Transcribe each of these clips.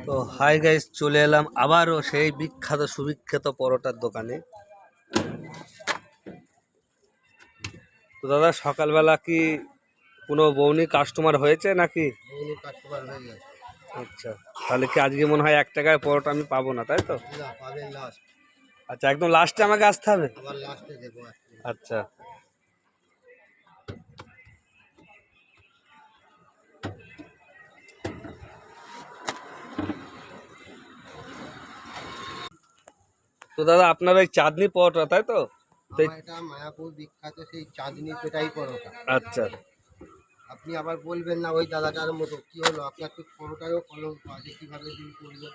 তো hi guys, চলে এলাম আবারও সেই বিখ্যাত সুবিখ্যাত পরোটার দোকানে। তো দাদা, সকালবেলা কি কোনো বৌনি কাস্টমার হয়েছে নাকি? আচ্ছা, তাহলে কি আজকে মনে হয় 1 টাকায় পরোটা আমি পাবো না, তাই তো? আচ্ছা, একদম লাস্টে আমাকে আসতে হবে। আচ্ছা, তো দাদা আপনার ওই চাঁদনি পরোটা, তাই তো? এটা মায়াপুর বিখ্যাত সেই চাঁদনি পেটাই পরোটা। আচ্ছা আপনি আবার বলবেন না ওই দাদাটার মতো। কি হলো, আপনার তো পরোটারও কলঙ্ক আছে, কিভাবে ডিল করবে?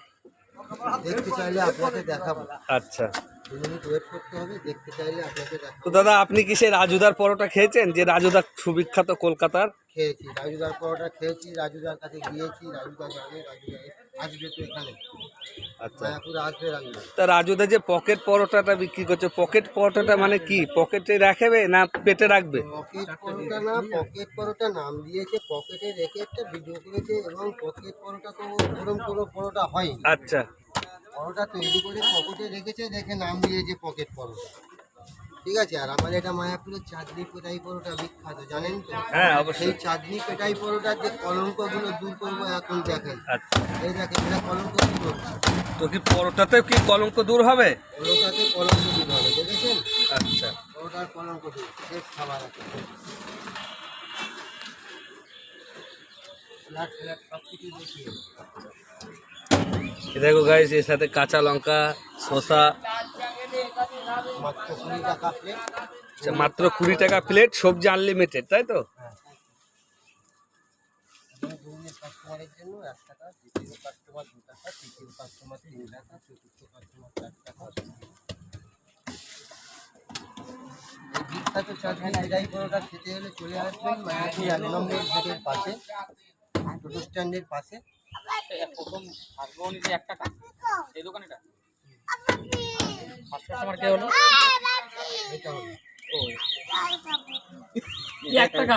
দেখতে চাইলে আপনাকে দেখাবো। আচ্ছা, 2 মিনিট ওয়েট করতে হবে, দেখতে চাইলে আপনাকে দেখাবো। তো দাদা আপনি কি সেই রাজুদার পরোটা খেয়েছেন, যে রাজুদা সুবিখ্যাত কলকাতার? খেয়েছি, রাজুদার পরোটা খেয়েছি, রাজুদার কাছে গিয়েছি, রাজুদা জানে, রাজুদা আসবে তো এখানে। আচ্ছা, মায়াপুরে আসবে রাজুদা। তা রাজুদা যে পকেট পরোটাটা বিক্রি করছে, পকেট পরোটাটা মানে কি? পকেটে রাখবে না পেটে রাখবে? পকেট পরোটা না, পকেট পরোটা নাম দিয়েছে, পকেটে রেখে একটা ভিডিও করেছে। এবং পকেট পরোটা তো ওরকম কোনো পরোটা হয়নি। আচ্ছা, পরোটা তৈরি করে পকেটে রেখেছে, দেখে নাম দিয়েছে পকেট পরোটা। ঠিক আছে। আর আমার এটা মায়াপুরের চাঁদনি পেটাই পরোটা বিখ্যাত, জানেন তো? হ্যাঁ অবশ্যই। সেই চাঁদনি পেটাই পরোটার যে কলঙ্কগুলো দূর করবো এখন দেখেন। আচ্ছা, এই দেখেন, এটা কলঙ্ক দূর হচ্ছে। তো কি পরোটাতে কি কলঙ্ক দূর হবে? পরোটাতে কলঙ্ক দূর হবে, দেখেছেন? আচ্ছা, পরোটার কলঙ্ক দূর, বেশ খাবার আছে। স্যালাড ফ্যালাড সব কিছু দেখিয়ে এই দেখো গাইস, এর সাথে কাঁচা লঙ্কা, শসা। মাত্র 20 টাকা প্লেট। আচ্ছা, মাত্র 20 টাকা প্লেট, সবজি আনলিমিটেড, তাই তো? কাস্টমারের জন্য 1 টাকা, দ্বিতীয় কাস্টমার 2 টাকা, তৃতীয় কাস্টমার 3 টাকা, চতুর্থ কাস্টমার 4 টাকা। এই বিখ্যাত চাঁদনি পেটাই পরোটা খেতে হলে চলে আসবেন মায়াপুর 1 নম্বর গেটের পাশে, টোটো স্ট্যান্ডের পাশে। প্রথম আসবনি যে 1 টাকা এই দোকান, এটা ফার্স্ট কাস্টমার কে হলো? এটা হলো ও 1 টাকা।